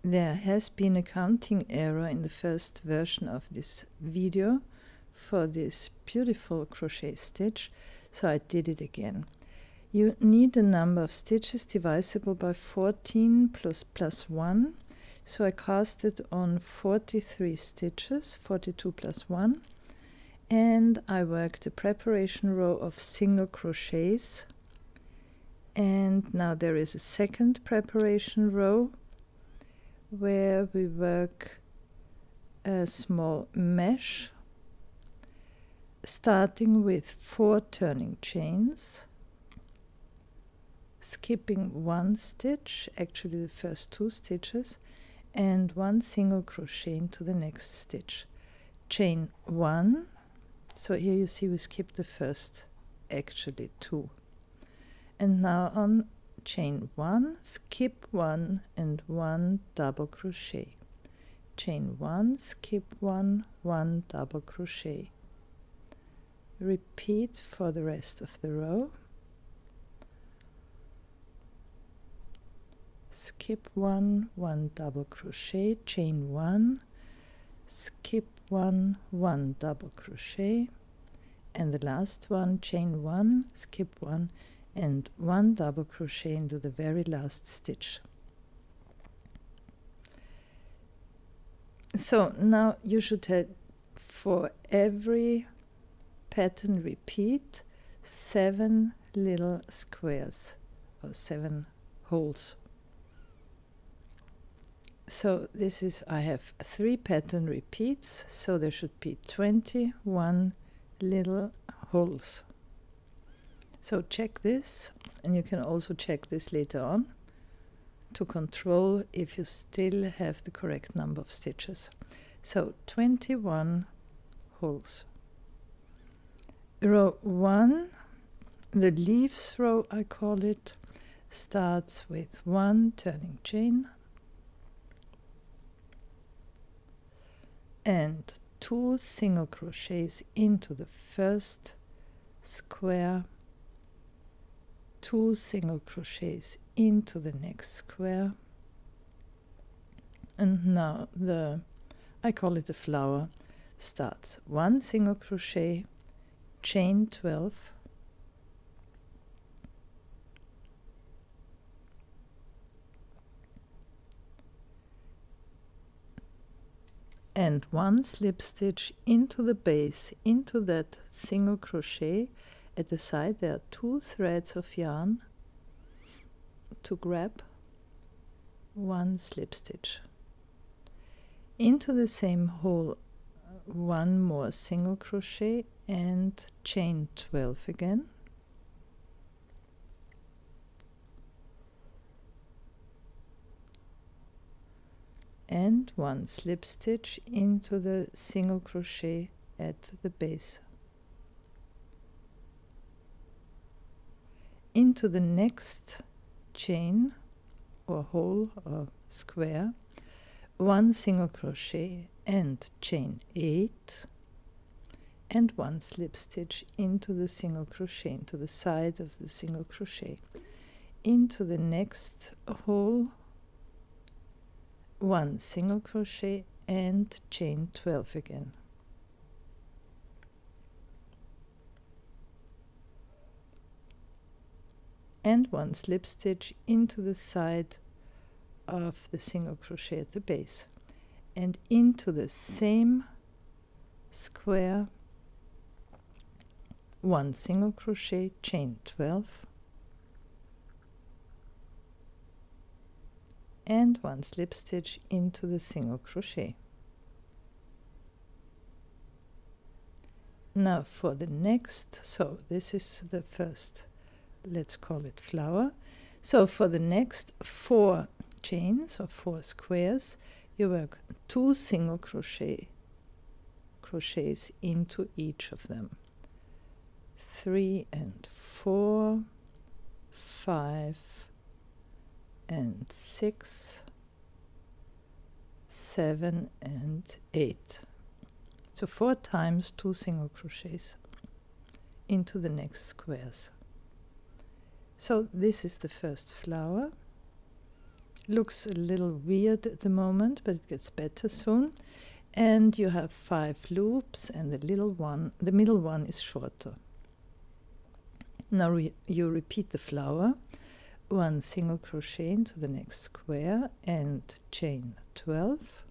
There has been a counting error in the first version of this video for this beautiful crochet stitch, so I did it again. You need a number of stitches divisible by 14 plus 1, so I casted on 43 stitches, 42 plus 1, and I worked a preparation row of single crochets, and now there is a second preparation row where we work a small mesh, starting with 4 turning chains, skipping 1 stitch, actually the first 2 stitches, and 1 single crochet into the next stitch. Chain 1, so here you see we skipped the first actually 2. And now on chain 1, skip 1 and 1 double crochet. Chain 1, skip 1, 1 double crochet. Repeat for the rest of the row. Skip 1, 1 double crochet, chain 1, skip 1, 1 double crochet, and the last one, chain 1, skip 1, and 1 double crochet into the very last stitch. So now you should have, for every pattern repeat, 7 little squares or 7 holes. So this is, I have 3 pattern repeats, so there should be 21 little holes. So check this, and you can also check this later on to control if you still have the correct number of stitches. So 21 holes. Row 1, the leaves row I call it, starts with 1 turning chain and 2 single crochets into the first square, 2 single crochets into the next square, and now I call it the flower, starts 1 single crochet, chain 12, and 1 slip stitch into the base, into that single crochet. At the side there are 2 threads of yarn to grab, 1 slip stitch. Into the same hole 1 more single crochet and chain 12 again. And 1 slip stitch into the single crochet at the base. Into the next chain or hole or square, 1 single crochet and chain 8, and 1 slip stitch into the single crochet, into the side of the single crochet. Into the next hole, 1 single crochet and chain 12 again. And 1 slip stitch into the side of the single crochet at the base, and into the same square, 1 single crochet, chain 12, and 1 slip stitch into the single crochet. Now for the next, so this is the first, let's call it flower. So for the next 4 chains or 4 squares, you work 2 single crochets into each of them. 3 and 4, 5 and 6, 7 and 8. So 4 times 2 single crochets into the next squares. So this is the first flower. Looks a little weird at the moment, but it gets better soon. And you have 5 loops, and the middle one is shorter. Now you repeat the flower, 1 single crochet into the next square and chain 12,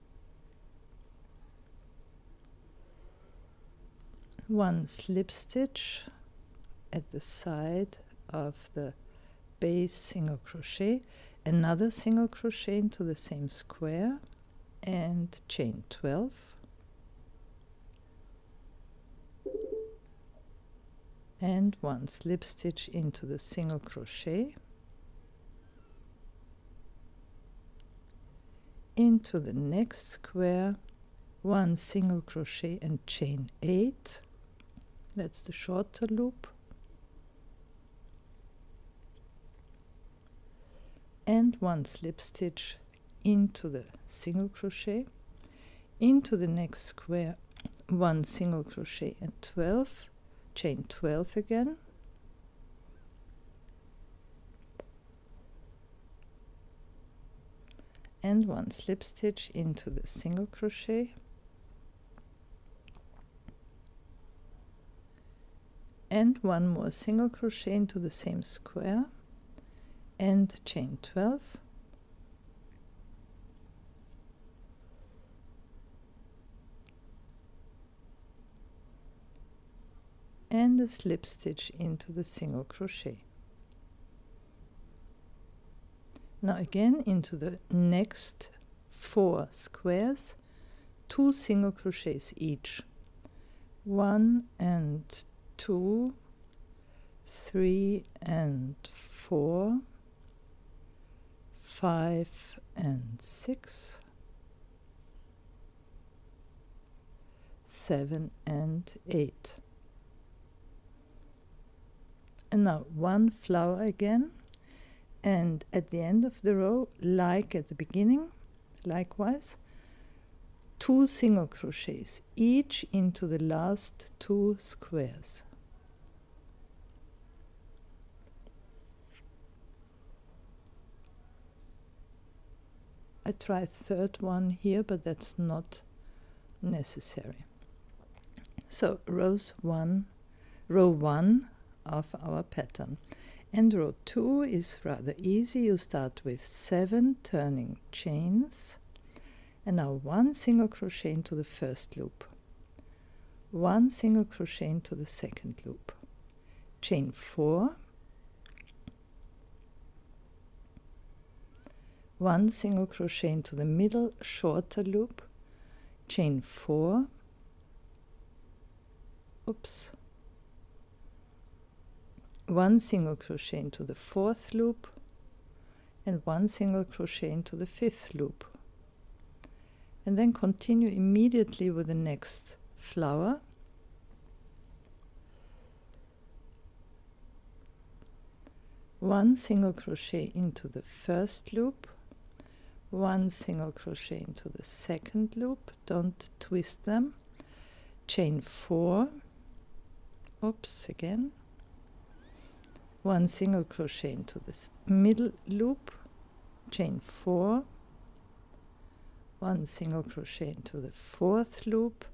1 slip stitch at the side of the base single crochet, another single crochet into the same square and chain 12, and 1 slip stitch into the single crochet, into the next square, 1 single crochet and chain 8, that's the shorter loop, and 1 slip stitch into the single crochet, into the next square, 1 single crochet and 12, chain 12 again, and 1 slip stitch into the single crochet, and 1 more single crochet into the same square and chain 12, and a slip stitch into the single crochet. Now again into the next 4 squares, 2 single crochets each, 1 and 2, 3 and 4, 5 and 6, 7 and 8. And now 1 flower again, and at the end of the row, like at the beginning, likewise, 2 single crochets each into the last 2 squares. I tried 3rd one here, but that's not necessary. So row 1 of our pattern. And row 2 is rather easy. You start with 7 turning chains, and now 1 single crochet into the first loop, 1 single crochet into the second loop, chain 4, 1 single crochet into the middle shorter loop, chain 4, oops, 1 single crochet into the 4th loop, and 1 single crochet into the 5th loop, and then continue immediately with the next flower. One single crochet into the first loop, 1 single crochet into the second loop, don't twist them, chain 4, oops, again, 1 single crochet into this middle loop, chain 4, 1 single crochet into the 4th loop,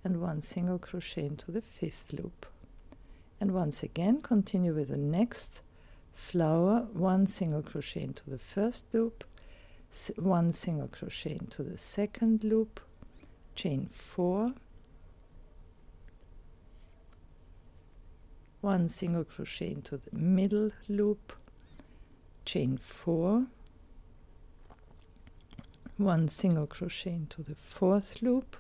and 1 single crochet into the 5th loop. And once again continue with the next flower, 1 single crochet into the first loop, 1 single crochet into the second loop, chain 4, 1 single crochet into the middle loop, chain 4, 1 single crochet into the 4th loop,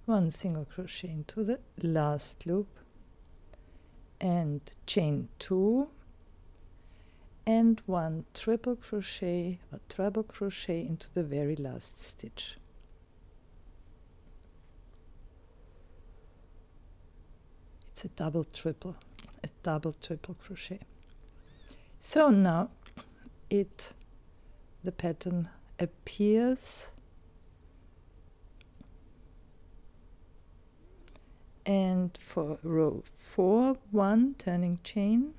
1 single crochet into the last loop, and chain 2, and 1 triple crochet or treble crochet into the very last stitch. It's a double triple crochet. So now the pattern appears, and for row 4, 1 turning chain,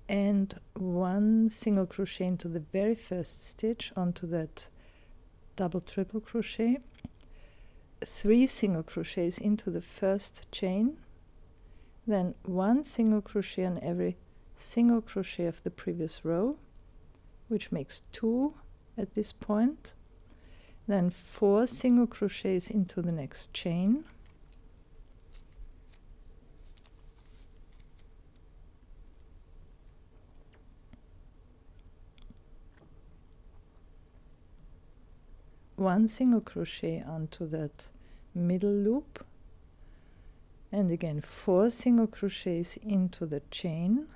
and 1 single crochet into the very first stitch onto that double triple crochet, 3 single crochets into the first chain, then 1 single crochet on every single crochet of the previous row, which makes 2 at this point, then 4 single crochets into the next chain, one single crochet onto that middle loop, and again 4 single crochets into the chain,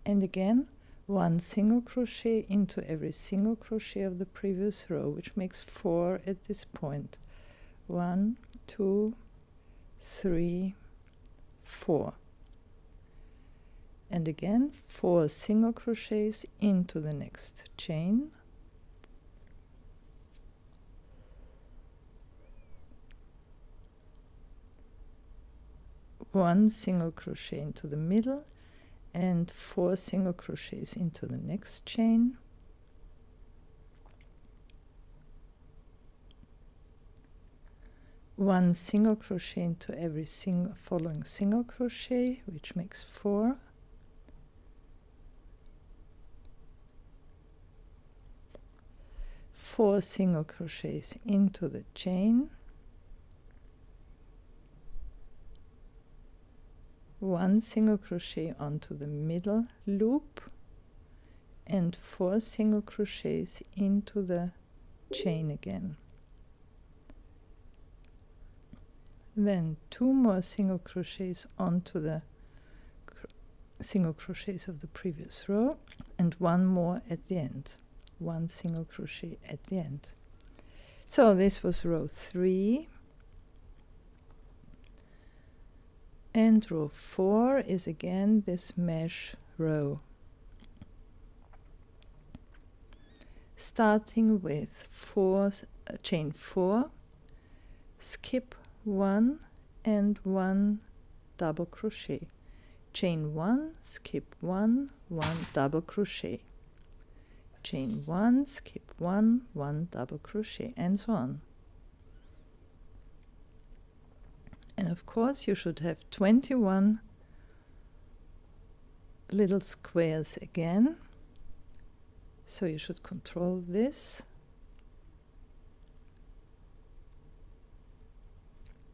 and again 1 single crochet into every single crochet of the previous row, which makes 4 at this point. 1, 2, 3, 4. And again 4 single crochets into the next chain, one single crochet into the middle, and 4 single crochets into the next chain, one single crochet into every following single crochet, which makes 4, 4 single crochets into the chain, 1 single crochet onto the middle loop, and 4 single crochets into the chain again. Then 2 more single crochets onto the single crochets of the previous row, and 1 more at the end. 1 single crochet at the end. So this was row 3, and row 4 is again this mesh row, starting with chain 4, skip 1 and 1 double crochet, chain 1, skip 1, 1 double crochet, chain 1, skip 1, 1 double crochet, and so on. And of course you should have 21 little squares again, so you should control this.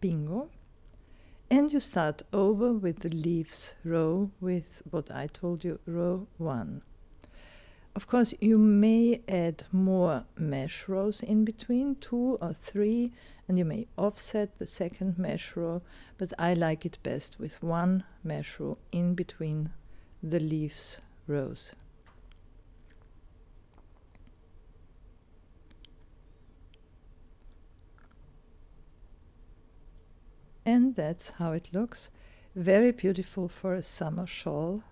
Bingo. And you start over with the leaves row with what I told you, row 1. Of course, you may add more mesh rows in between, 2 or 3, and you may offset the second mesh row, but I like it best with 1 mesh row in between the leaves rows. And that's how it looks. Very beautiful for a summer shawl.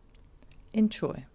Enjoy.